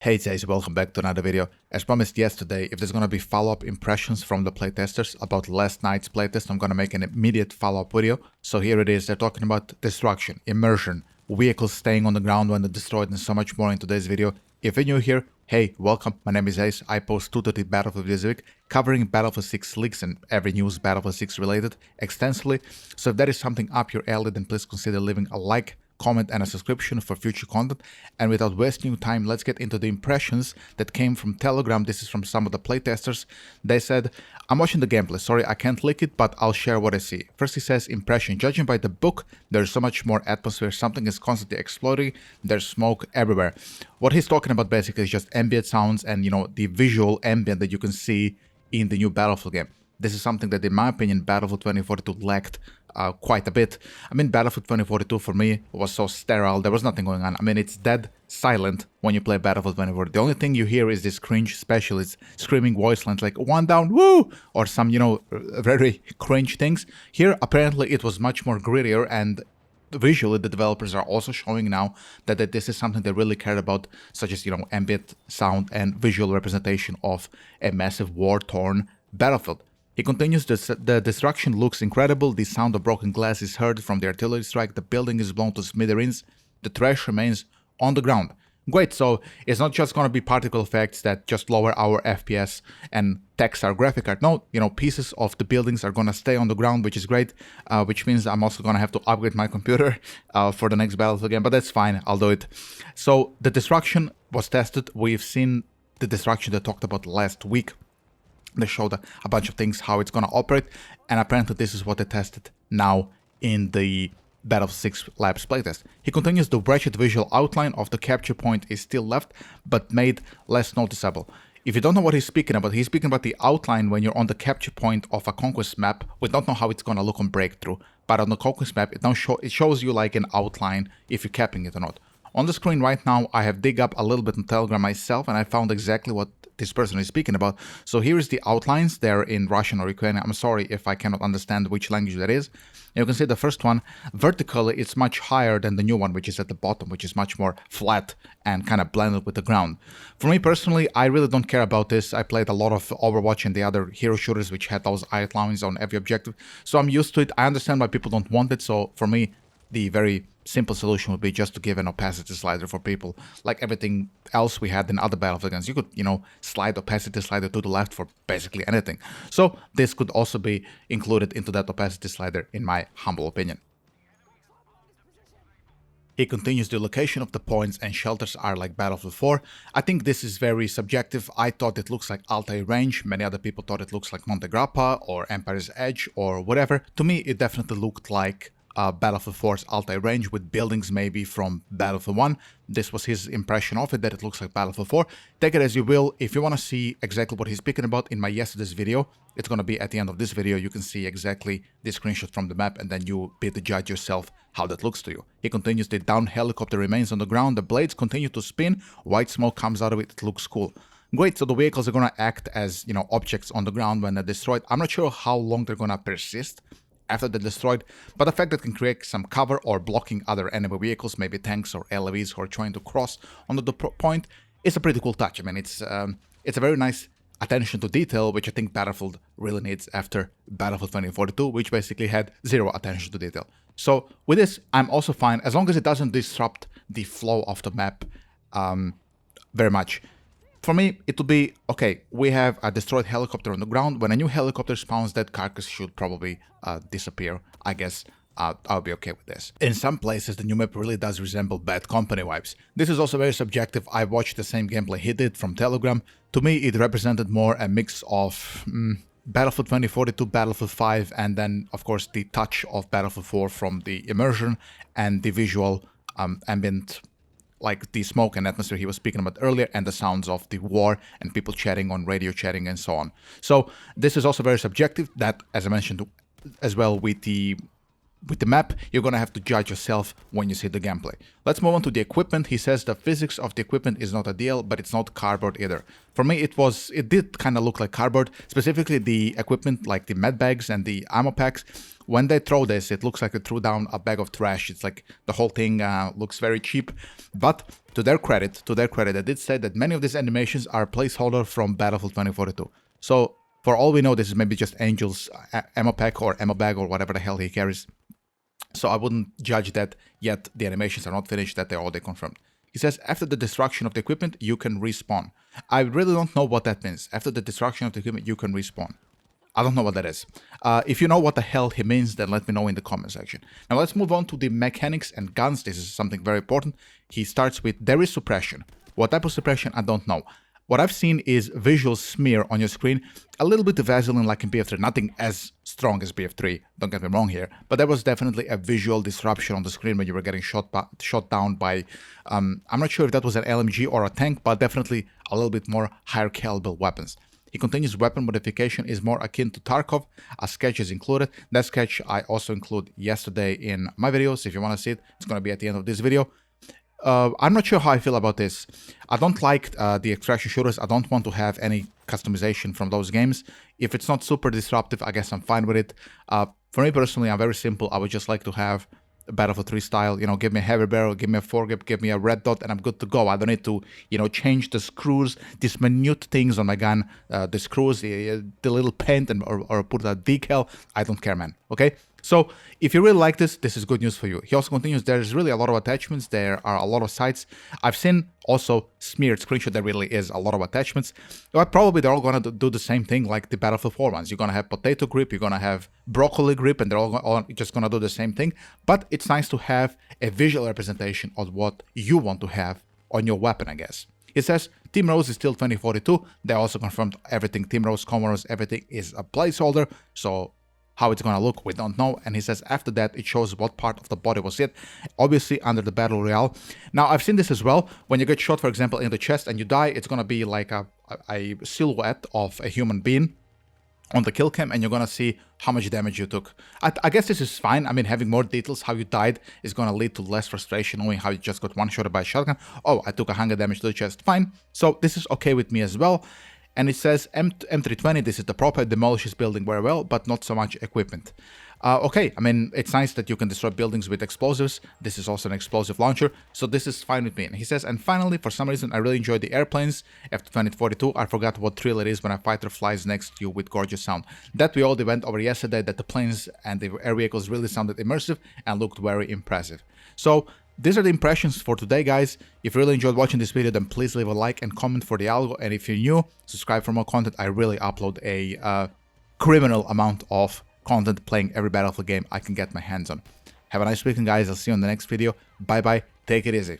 Hey guys, welcome back to another video. As promised yesterday, if there's gonna be follow-up impressions from the playtesters about last night's playtest, I'm gonna make an immediate follow-up video. So here it is. They're talking about destruction, immersion, vehicles staying on the ground when they're destroyed, and so much more in today's video. If you're new here, hey, welcome. My name is Ace. I post 2 to 3 Battlefield videos a week, covering Battlefield 6 leaks and every news Battlefield 6 related extensively. So if that is something up your alley, then please consider leaving a like, comment and a subscription for future content. And without wasting time, let's get into the impressions that came from Telegram. This is from some of the playtesters. They said, I'm watching the gameplay, sorry I can't leak it, but I'll share what I see. First he says, impression, judging by the book, there's so much more atmosphere, something is constantly exploding, there's smoke everywhere. What he's talking about basically is just ambient sounds and, you know, the visual ambient that you can see in the new Battlefield game. This is something that, in my opinion, Battlefield 2042 lacked quite a bit. I mean, Battlefield 2042 for me was so sterile, there was nothing going on. I mean, it's dead silent when you play Battlefield 2042. The only thing you hear is this cringe specialist screaming voice lines like, one down, woo! Or some, you know, very cringe things. Here, apparently, it was much more grittier, and visually, the developers are also showing now that this is something they really care about, such as, you know, ambient sound and visual representation of a massive war-torn Battlefield. He continues, the destruction looks incredible, the sound of broken glass is heard from the artillery strike, the building is blown to smithereens, the trash remains on the ground. Great, so it's not just going to be particle effects that just lower our FPS and text our graphic card. No, you know, pieces of the buildings are going to stay on the ground, which is great, which means I'm also going to have to upgrade my computer for the next Battlefield game, but that's fine, I'll do it. So the destruction was tested. We've seen the destruction they talked about last week. They showed a bunch of things, how it's going to operate, and apparently this is what they tested now in the Battlefield 6 Labs playtest. He continues, the wretched visual outline of the capture point is still left, but made less noticeable. If you don't know what he's speaking about the outline when you're on the capture point of a Conquest map. We don't know how it's going to look on Breakthrough, but on the Conquest map, it shows you like an outline if you're capping it or not. On the screen right now, I have dig up a little bit on Telegram myself, and I found exactly what this person is speaking about. So here is the outlines. They're in Russian or Ukrainian. I'm sorry if I cannot understand which language that is. You can see the first one, vertically, it's much higher than the new one, which is at the bottom, which is much more flat and kind of blended with the ground. For me personally, I really don't care about this. I played a lot of Overwatch and the other hero shooters, which had those outlines on every objective. So I'm used to it. I understand why people don't want it. So for me, the very simple solution would be just to give an opacity slider for people, like everything else we had in other Battlefield games. You could, you know, slide opacity slider to the left for basically anything. So this could also be included into that opacity slider, in my humble opinion. He continues, the location of the points and shelters are like Battlefield 4. I think this is very subjective. I thought it looks like Altai Range. Many other people thought it looks like Monte Grappa or Empire's Edge or whatever. To me, it definitely looked like Battlefield 4's Altai Range with buildings maybe from Battlefield 1. This was his impression of it, that it looks like Battlefield 4. Take it as you will. If you want to see exactly what he's speaking about in my yesterday's video, it's going to be at the end of this video. You can see exactly the screenshot from the map, and then you be the judge yourself how that looks to you. He continues, the downed helicopter remains on the ground, the blades continue to spin, white smoke comes out of it, it looks cool. Great, so the vehicles are going to act as, you know, objects on the ground when they're destroyed. I'm not sure how long they're going to persist after they're destroyed, but the fact that it can create some cover or blocking other enemy vehicles, maybe tanks or LAVs who are trying to cross onto the point, is a pretty cool touch. I mean, it's a very nice attention to detail, which I think Battlefield really needs after Battlefield 2042, which basically had zero attention to detail. So with this, I'm also fine, as long as it doesn't disrupt the flow of the map very much. For me, it will be, okay, we have a destroyed helicopter on the ground. When a new helicopter spawns, that carcass should probably disappear. I guess I'll be okay with this. In some places, the new map really does resemble Bad Company vibes. This is also very subjective. I watched the same gameplay he did from Telegram. To me, it represented more a mix of Battlefield 2042, Battlefield 5, and then, of course, the touch of Battlefield 4 from the immersion and the visual ambient, like the smoke and atmosphere he was speaking about earlier, and the sounds of the war and people chatting on radio chatting and so on. So this is also very subjective. That, as I mentioned as well with the map, you're gonna have to judge yourself when you see the gameplay. Let's move on to the equipment. He says the physics of the equipment is not ideal, but it's not cardboard either. For me, it did kind of look like cardboard, specifically the equipment like the med bags and the ammo packs when they throw this, it looks like they threw down a bag of trash. It's like the whole thing looks very cheap. But to their credit, they did say that many of these animations are placeholder from Battlefield 2042. So for all we know, this is maybe just Angel's ammo pack or ammo bag or whatever the hell he carries. So I wouldn't judge that yet. The animations are not finished, that they're all confirmed. He says, after the destruction of the equipment, you can respawn. I really don't know what that means. After the destruction of the equipment, you can respawn. I don't know what that is. If you know what the hell he means, then let me know in the comment section. Now let's move on to the mechanics and guns. This is something very important. He starts with, there is suppression. What type of suppression? I don't know. What I've seen is visual smear on your screen, a little bit of Vaseline like in BF3, nothing as strong as BF3, don't get me wrong here, but there was definitely a visual disruption on the screen when you were getting shot down by, I'm not sure if that was an LMG or a tank, but definitely a little bit more higher caliber weapons. He continues, weapon modification is more akin to Tarkov, a sketch is included. That sketch I also include yesterday in my videos. If you want to see it, it's going to be at the end of this video. I'm not sure how I feel about this. I don't like the extraction shooters. I don't want to have any customization from those games. If it's not super disruptive, I guess I'm fine with it. For me personally, I'm very simple. I would just like to have a Battlefield 3 style, you know, give me a heavy barrel, give me a foregrip, give me a red dot, and I'm good to go. I don't need to, you know, change the screws, these minute things on my gun, the screws, the little paint, and or put a decal. I don't care, man. Okay? So if you really like this, this is good news for you. He also continues, there's really a lot of attachments. There are a lot of sites. I've seen also smeared screenshot. There really is a lot of attachments. But probably they're all going to do the same thing like the Battlefield 4 ones. You're going to have potato grip, you're going to have broccoli grip, and they're all just going to do the same thing. But it's nice to have a visual representation of what you want to have on your weapon, I guess. It says Team Rose is still 2042. They also confirmed everything. Team Rose, Comoros, everything is a placeholder. So how it's gonna look, we don't know. And he says after that it shows what part of the body was hit, obviously under the battle royale. Now I've seen this as well. When you get shot, for example, in the chest and you die, it's gonna be like a silhouette of a human being on the kill cam, and you're gonna see how much damage you took. I guess this is fine. I mean, having more details how you died is gonna lead to less frustration, knowing how you just got one-shotted by a shotgun. Oh, I took 100 damage to the chest. Fine. So this is okay with me as well. And it says M320, this is the proper, demolishes building very well, but not so much equipment. Okay, I mean, it's nice that you can destroy buildings with explosives. This is also an explosive launcher, so this is fine with me. And he says, and finally, for some reason, I really enjoy the airplanes. After 2042, I forgot what thrill it is when a fighter flies next to you with gorgeous sound. That we all went over yesterday, that the planes and the air vehicles really sounded immersive and looked very impressive. So these are the impressions for today, guys. If you really enjoyed watching this video, then please leave a like and comment for the algo. And if you're new, subscribe for more content. I really upload a criminal amount of content playing every Battlefield game I can get my hands on. Have a nice weekend, guys. I'll see you on the next video. Bye-bye. Take it easy.